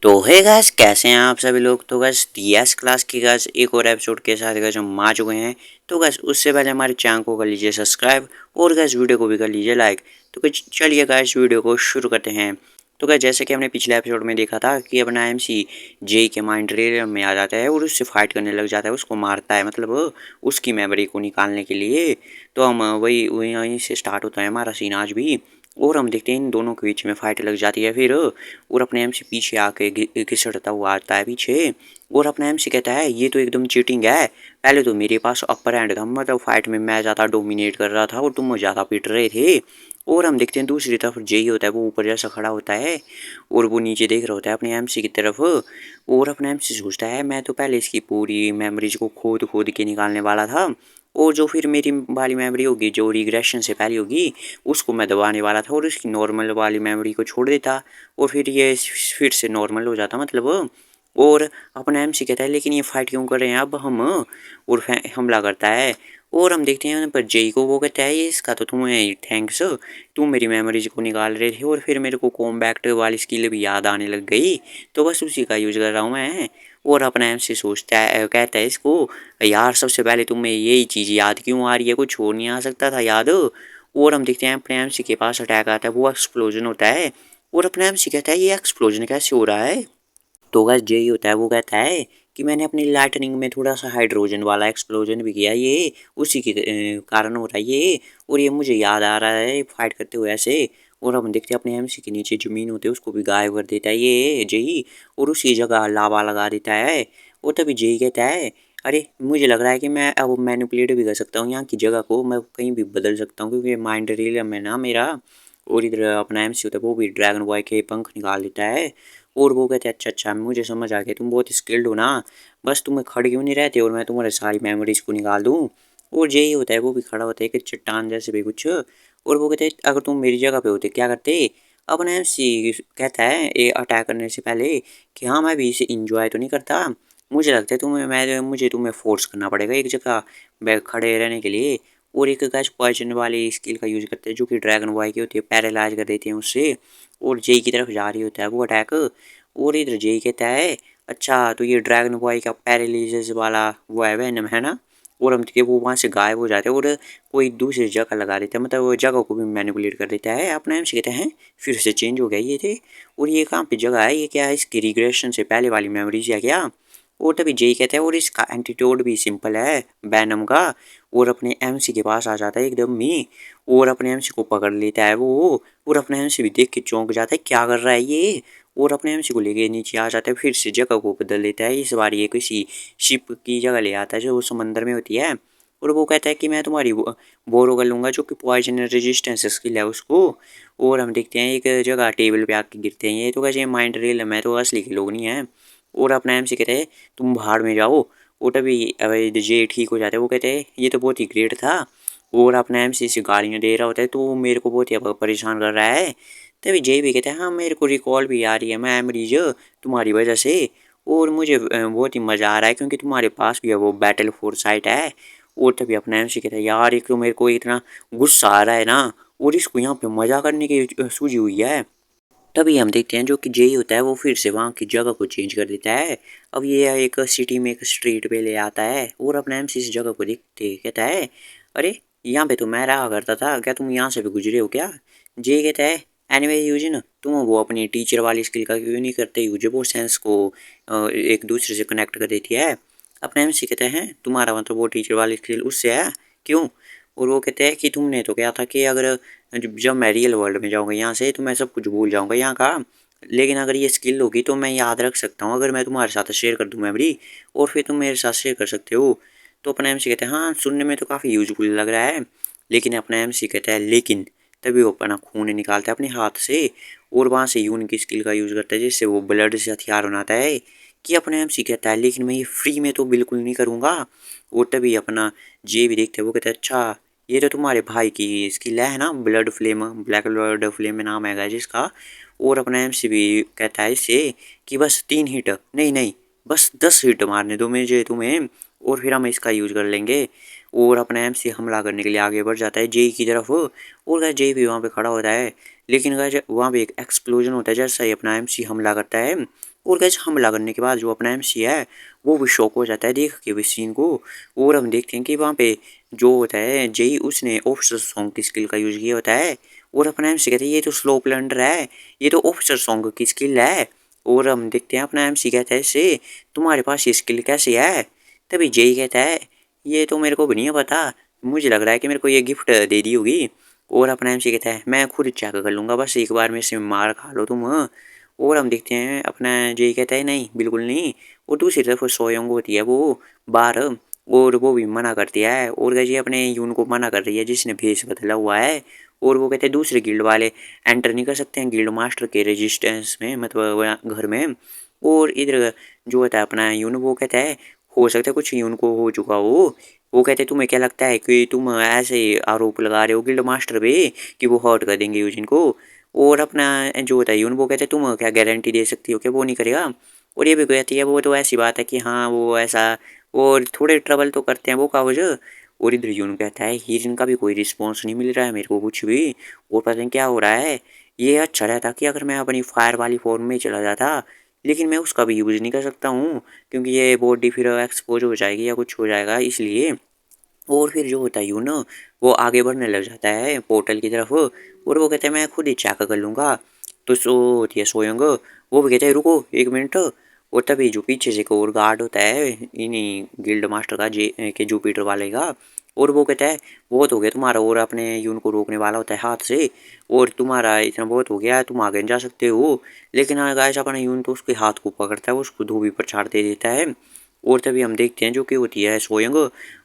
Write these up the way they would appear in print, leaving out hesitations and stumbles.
तो है गाइस, कैसे हैं आप सभी लोग। तो गाइस टीएस क्लास की गाइस एक और एपिसोड के साथ गाइस हम आ चुके हैं। तो गाइस उससे पहले हमारे चैनल को कर लीजिए सब्सक्राइब और गाइस वीडियो को भी कर लीजिए लाइक। तो गाइस चलिए गाइस वीडियो को शुरू करते हैं। तो गाइस जैसे कि हमने पिछले एपिसोड में देखा था कि अपना एमसी जे के माइंड रेल में आ जाता है और उससे फाइट करने लग जाता है, उसको मारता है, मतलब उसकी मेमोरी को निकालने के लिए। तो हम वही वहीं से स्टार्ट होता है हमारा सीन आज भी। और हम देखते हैं इन दोनों के बीच में फाइट लग जाती है फिर। और अपने एम से पीछे आके घिसटता हुआ आता है पीछे। और अपना एम से कहता है ये तो एकदम चीटिंग है, पहले तो मेरे पास अपर हैंड था, मतलब फाइट में मैं ज़्यादा डोमिनेट कर रहा था और तुम ज़्यादा पिट रहे थे। और हम देखते हैं दूसरी तरफ जेई होता है, वो ऊपर जैसा खड़ा होता है और वो नीचे देख रहा होता है अपने एमसी की तरफ। और अपना एमसी सोचता है मैं तो पहले इसकी पूरी मेमोरीज को खोद खोद के निकालने वाला था, और जो फिर मेरी वाली मेमोरी होगी जो रिग्रेशन से पहले होगी उसको मैं दबाने वाला था और उसकी नॉर्मल वाली मेमोरी को छोड़ देता और फिर ये फिर से नॉर्मल हो जाता, मतलब। और अपना एमसी कहता है लेकिन ये फाइट क्यों कर रहे हैं अब हम, और हमला करता है। और हम देखते हैं पर जेई को, वो कहता है ये इसका तो तुम्हें थैंक्स, तुम मेरी मेमोरीज को निकाल रहे थे और फिर मेरे को कॉम्बैक्ट वाली स्किल भी याद आने लग गई, तो बस उसी का यूज़ कर रहा हूँ मैं। और अपना एमसी सोचता है, कहता है इसको यार सबसे पहले तुम्हें यही चीज़ याद क्यों आ रही है, कुछ और नहीं आ सकता था याद। और हम देखते हैं अपने एमसी के पास अटैक आता है, वो एक्सप्लोजन होता है। और अपना एमसी कहता है ये एक्सप्लोजन कैसे हो रहा है। तो गैस जेई होता है, वो कहता है कि मैंने अपनी लाइटनिंग में थोड़ा सा हाइड्रोजन वाला एक्सप्लोजन भी किया, ये उसी के कारण हो रहा है ये। और ये मुझे याद आ रहा है फाइट करते हुए ऐसे। और हम देखते हैं अपने एमसी के नीचे जमीन होती है उसको भी गायब कर देता है ये जेई, और उसी जगह लावा लगा देता है। और तभी जेई कहता है अरे मुझे लग रहा है कि मैं अब मैनिपुलेट भी कर सकता हूँ यहाँ की जगह को, मैं कहीं भी बदल सकता हूँ क्योंकि माइंड रियलम है ना मेरा। और इधर अपना एमसी होता है, वो भी ड्रैगन बॉय के पंख निकाल देता है। और वो कहते हैं अच्छा अच्छा मुझे समझ आ गया, तुम बहुत स्किल्ड हो ना, बस तुम्हें खड़े क्यों नहीं रहते और मैं तुम्हारे सारी मेमोरीज को निकाल दूँ। और यही होता है, वो भी खड़ा होता है कि चट्टान जैसे भी कुछ। और वो कहते हैं अगर तुम मेरी जगह पे होते क्या करते। अपना एमसी कहता है ये अटैक करने से पहले कि हाँ मैं भी इसे इंजॉय तो नहीं करता, मुझे लगता है तुम्हें फोर्स करना पड़ेगा एक जगह खड़े रहने के लिए। और एक गैस पॉइजन वाली स्किल का यूज़ करते हैं जो कि ड्रैगन बॉय की होती है, पैरालाइज कर देती है उससे। और जेई की तरफ जा रही होता है वो अटैक। और इधर जेई कहता है अच्छा तो ये ड्रैगन बॉय का पैरालिसिस वाला वो है वेनम है ना। और हम देखते वो वहाँ से गायब हो जाते हैं और कोई दूसरी जगह लगा देता है, मतलब वो जगह को भी मैनिपुलेट कर देता है। अपना एम से कहते हैं फिर से चेंज हो गया ये थे, और ये कहाँ पे जगह है, ये क्या है, इसकी रिग्रेशन से पहले वाली मेमोरीज है क्या। और तभी जेई कहता है और इसका एंटीटोड भी सिंपल है बैनम का। और अपने एमसी के पास आ जाता है एकदम मी, और अपने एमसी को पकड़ लेता है वो। और अपने एमसी भी देख के चौंक जाता है क्या कर रहा है ये। और अपने एमसी को लेके नीचे आ जाता है, फिर से जगह को बदल लेता है, इस बार ये किसी शिप की जगह ले आता है जो समंदर में होती है। और वो कहता है कि मैं तुम्हारी बोरो कर लूँगा जो कि पॉइजन रेजिस्टेंस स्किल है उसको। और हम देखते हैं एक जगह टेबल पे आके गिरते हैं, ये तो कैसे माइंड रियल है, तो असली के लोग नहीं हैं। और अपना एमसी कहते हैं तुम भाड़ में जाओ। और तभी जे ठीक हो जाता है, वो कहते हैं ये तो बहुत ही ग्रेट था। और अपना एमसी से गालियाँ दे रहा होता है तो वो मेरे को बहुत ही परेशान कर रहा है। तभी जे भी कहता है हाँ मेरे को रिकॉल भी आ रही है मैं एमरीज तुम्हारी वजह से। और मुझे बहुत ही मज़ा आ रहा है क्योंकि तुम्हारे पास भी है वो बैटल फोरसाइट है। और तभी अपना एमसी कहता है यार एक तो मेरे को इतना गुस्सा आ रहा है ना, और इसको यहाँ पे मज़ा करने की सूझी हुई है। तभी हम देखते हैं जो कि जेई होता है वो फिर से वहाँ की जगह को चेंज कर देता है। अब ये एक सिटी में एक स्ट्रीट पे ले आता है और अपना एमसी इस जगह को देखते कहता है अरे यहाँ पे तो मैं रहा करता था, क्या तुम यहाँ से भी गुजरे हो क्या। जेई कहता है एनीवे यूजिन तुम वो अपनी टीचर वाली स्किल का क्यों नहीं करते यूज, वो सेंस को एक दूसरे से कनेक्ट कर देती है। अपना एमसी कहते हैं तुम्हारा मतलब वो टीचर वाली स्किल उससे है क्यों। और वो कहते हैं कि तुमने तो क्या था कि अगर जब मैं रियल वर्ल्ड में जाऊँगा यहाँ से तो मैं सब कुछ भूल जाऊँगा यहाँ का, लेकिन अगर ये स्किल होगी तो मैं याद रख सकता हूँ अगर मैं तुम्हारे साथ शेयर कर दूँ मेमोरी, और फिर तुम मेरे साथ शेयर कर सकते हो। तो अपना एमसी कहते हैं हाँ सुनने में तो काफ़ी यूजफुल लग रहा है, लेकिन अपना एमसी कहता है लेकिन। तभी वो अपना खून निकालता है अपने हाथ से और वहाँ से यून की स्किल का यूज़ करता है जिससे वो ब्लड से हथियार बनाता है। कि अपना एमसी कहता है लेकिन मैं ये फ्री में तो बिल्कुल नहीं करूँगा। और तभी अपना जे भी देखते हैं, वो कहता है अच्छा ये तो तुम्हारे भाई की स्किल है ना, blood flame, black blood flame में नाम है जिसका। और अपना एमसी भी कहता है इससे कि बस 3 हिट नहीं नहीं बस 10 हिट मारने दो मुझे तुम्हें, और फिर हम इसका यूज़ कर लेंगे। और अपना एमसी हमला करने के लिए आगे बढ़ जाता है जेई की तरफ, और गाइस जेई भी वहाँ पे खड़ा होता है। लेकिन गाइस वहाँ पे एक एक्सप्लोजन होता है जैसा ही अपना एमसी हमला करता है, और गैस हमला करने के बाद जो अपना एमसी है वो भी शॉक हो जाता है देख के भी सीन को। और हम देखते हैं कि वहाँ पे जो होता है जेई उसने ऑफिसर सॉन्ग की स्किल का यूज किया होता है। और अपना एमसी कहते हैं ये तो स्लो प्लंडर है, ये तो ऑफिसर सॉन्ग की स्किल है। और हम देखते हैं अपना एमसी कहता है इससे तुम्हारे पास ये स्किल कैसे है। तभी जेई कहता है ये तो मेरे को भी नहीं पता, मुझे लग रहा है कि मेरे को ये गिफ्ट दे दी होगी। और अपना एमसी कहता है मैं खुद चेक कर लूँगा, बस एक बार में से मार खा लो तुम। और हम देखते हैं अपना जेई कहता है नहीं बिल्कुल नहीं। और दूसरी तरफ सोयोंग होती है वो बाहर, और वो भी मना करती है। और गजी अपने यून को मना कर रही है जिसने भेष बदला हुआ है। और वो कहते हैं दूसरे गिल्ड वाले एंटर नहीं कर सकते हैं गिल्ड मास्टर के रेजिस्टेंस में, मतलब घर में। और इधर जो होता है अपना यून वो कहता है हो सकता है कुछ यून को हो चुका हो। वो कहते तुम्हें क्या लगता है कि तुम ऐसे आरोप लगा रहे हो गिल्ड मास्टर पे कि वो हर्ट कर देंगे यूजिन को। और अपना जो होता है यून वो कहते तुम क्या गारंटी दे सकती हो कि वो नहीं करेगा। और ये भी कहती है वो तो ऐसी बात है कि हाँ वो ऐसा, और थोड़े ट्रबल तो करते हैं वो कागज। और इधर यून कहता है हीरिन का भी कोई रिस्पॉन्स नहीं मिल रहा है मेरे को कुछ भी, और पता नहीं क्या हो रहा है। ये अच्छा रहता कि अगर मैं अपनी फायर वाली फॉर्म में चला जाता, लेकिन मैं उसका भी यूज़ नहीं कर सकता हूँ क्योंकि ये बॉडी फिर एक्सपोज हो जाएगी या कुछ हो जाएगा इसलिए। और फिर जो होता है यूँ ना वो आगे बढ़ने लग जाता है पोर्टल की तरफ। और वो कहते हैं मैं खुद ही चेक कर लूँगा। तो सो होती है सोयंग, वो भी कहते हैं रुको एक मिनट। और तभी जो पीछे से एक और गार्ड होता है इन्हीं गिल्ड मास्टर का जे के जुपिटर वाले का। और वो कहता है बहुत हो गया तुम्हारा, और अपने यून को रोकने वाला होता है हाथ से। और तुम्हारा इतना बहुत हो गया तुम आगे जा सकते हो। लेकिन हाँ गाइस अपना यून तो उसके हाथ को पकड़ता है, वो उसको धोबी पर छाड़ दे देता है। और तभी हम देखते हैं जो कि होती है सोयंग,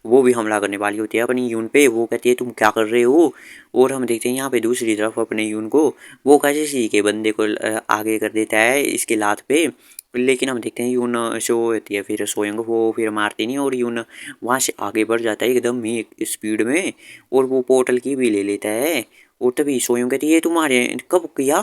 वो भी हमला करने वाली होती है अपनी यून पे। वो कहती है तुम क्या कर रहे हो। और हम देखते हैं यहाँ पे दूसरी तरफ अपने यून को वो कैसे सी के बंदे को आगे कर देता है इसके लात पे। लेकिन हम देखते हैं यून से वो होती है फिर सोयंग वो फिर मारती नहीं, और यून वहाँ से आगे बढ़ जाता है एकदम ही स्पीड में, और वो पोर्टल की भी ले लेता है। और तभी सोयंग कहती है ये तुम्हारे कब किया।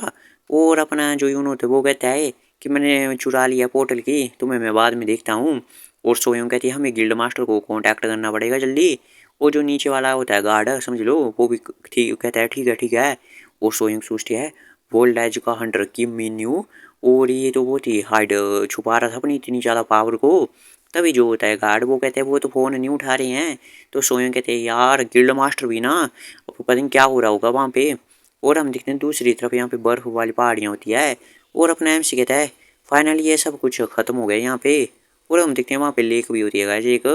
और अपना जो यून होता है वो कहता है कि मैंने चुरा लिया पोर्टल की, तुम्हें मैं बाद में देखता हूँ। और सोयम कहती है हमें गिल्ड मास्टर को कांटेक्ट करना पड़ेगा जल्दी। और जो नीचे वाला होता है गार्ड समझ लो वो भी ठीक कहता है ठीक है ठीक है। और सोयम सोचती है वोल्ड एज का हंटर की मीन्यू, और ये तो बहुत ही हाइड छुपा रहा था अपनी इतनी ज़्यादा पावर को। तभी जो होता है गार्ड वो कहते हैं वो तो फ़ोन नहीं उठा रहे हैं। तो सोयम कहते हैं यार गिल्ड मास्टर भी ना, अब पता नहीं क्या हो रहा होगा वहाँ पे। और हम देखते हैं दूसरी तरफ यहाँ पे बर्फ़ वाली पहाड़ियाँ होती है। और अपना एमसी कहता है फाइनली ये सब कुछ ख़त्म हो गया यहाँ पे। और हम देखते हैं वहाँ पे लेक भी होती है गाइस एक।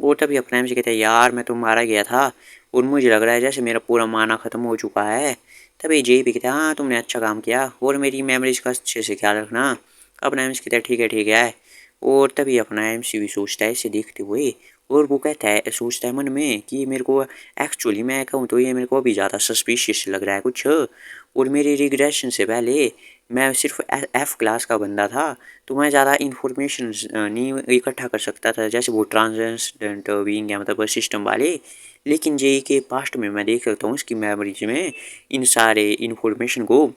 और तभी अपना एमसी कहता है यार मैं तो मारा गया था, और मुझे लग रहा है जैसे मेरा पूरा माना ख़त्म हो चुका है। तभी जेई भी कहता है हाँ तुमने अच्छा काम किया, और मेरी मेमोरीज का अच्छे से ख्याल रखना। अपना एमसी कहता है ठीक है ठीक है। और तभी अपना एमसी भी सोचता है इसे देखते हुए, और वो कहता है सोचता है मन में कि मेरे को एक्चुअली मैं कहूँ तो ये मेरे को अभी ज़्यादा सस्पिशियस लग रहा है कुछ। और मेरी रिग्रेशन से पहले मैं सिर्फ एफ क्लास का बंदा था, तो मैं ज़्यादा इन्फॉर्मेशन नहीं इकट्ठा कर सकता था जैसे वो ट्रांसजेंडेंट बीइंग है मतलब सिस्टम वाले। लेकिन जेई के पास्ट में मैं देख सकता हूँ इसकी मेमोरीज में इन सारे इन्फॉर्मेशन को।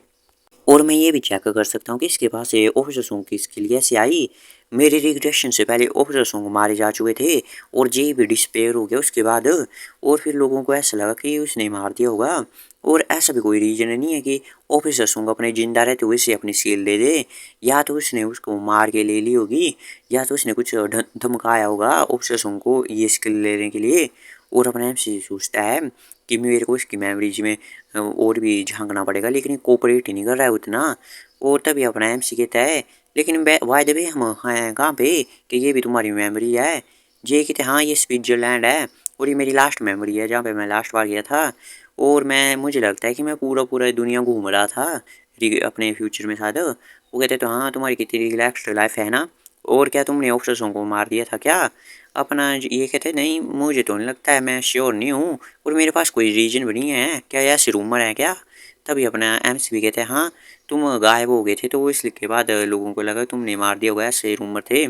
और मैं ये भी चेक कर सकता हूँ कि इसके पास ये ऑफिसर सॉन्ग की स्किल कैसे आई। मेरे रिग्रेशन से पहले ऑफिसर सॉन्ग मारे जा चुके थे, और जे भी डिस्पेयर हो गया उसके बाद। और फिर लोगों को ऐसा लगा कि उसने मार दिया होगा। और ऐसा भी कोई रीजन नहीं है कि ऑफिसर सॉन्ग अपने जिंदा रहते हुए से अपनी स्किल दे दे। या तो उसने उसको मार के ले ली होगी, या तो उसने कुछ धमकाया होगा ऑफिसर सॉन्ग को ये स्किल लेने के लिए। और अपने आप से सोचता है कि मेरे को इसकी मेमोरीज में और भी झांकना पड़ेगा, लेकिन ये कोऑपरेट ही नहीं कर रहा है उतना। और तभी अपना एमसी कहता है लेकिन वाय द वे हम हैं कहाँ पे कि ये भी तुम्हारी मेमोरी है। जे कहते हाँ ये स्विट्जरलैंड है, और ये मेरी लास्ट मेमोरी है जहाँ पे मैं लास्ट बार गया था। और मैं मुझे लगता है कि मैं पूरा पूरा दुनिया घूम रहा था अपने फ्यूचर में शायद। वो कहते तो हाँ तुम्हारी कितनी रिलैक्स्ड लाइफ है ना, और क्या तुमने ऑफिसर्सों को मार दिया था क्या। अपना ये कहते नहीं मुझे तो नहीं लगता है, मैं श्योर नहीं हूँ, और मेरे पास कोई रीजन भी नहीं है, क्या ऐसे रूमर है क्या। तभी अपना एमसी भी कहते हैं हाँ तुम गायब हो गए थे तो इसके बाद लोगों को लगा तुमने मार दिया होगा, ऐसे रूमर थे।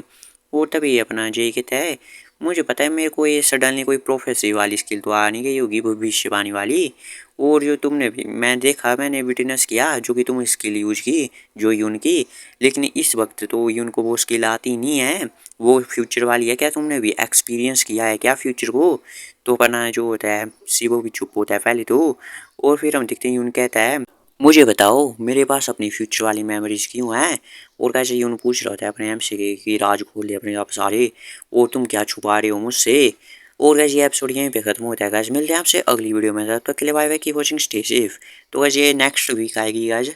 और तभी अपना जय कहता है मुझे पता है मेरे को ये सडनली कोई प्रोफेसरी वाली स्किल तो आ नहीं गई होगी भविष्यवाणी वाली। और जो तुमने भी मैं देखा मैंने विटनेस किया जो कि तुम स्किल यूज की जो यून की, लेकिन इस वक्त तो यून को वो स्किल आती नहीं है, वो फ्यूचर वाली है। क्या तुमने भी एक्सपीरियंस किया है क्या फ्यूचर को। तो अपना जो होता है सी वो भी चुप होता है पहले तो। और फिर हम देखते हैं यून कहता है मुझे बताओ मेरे पास अपनी फ्यूचर वाली मेमोरीज क्यों हैं। और कैसे ये पूछ रहा था अपने एमसी के कि राज खोल ले अपने आप सारे, और तुम क्या छुपा रहे हो मुझसे। और कैसे ये एपिसोड यहीं पे खत्म होता है गाइस, मिलते हैं आपसे अगली वीडियो में, तब तक के लिए bye bye, keep watching, stay safe. तो गाइस ये नेक्स्ट वीक आएगी गाइस।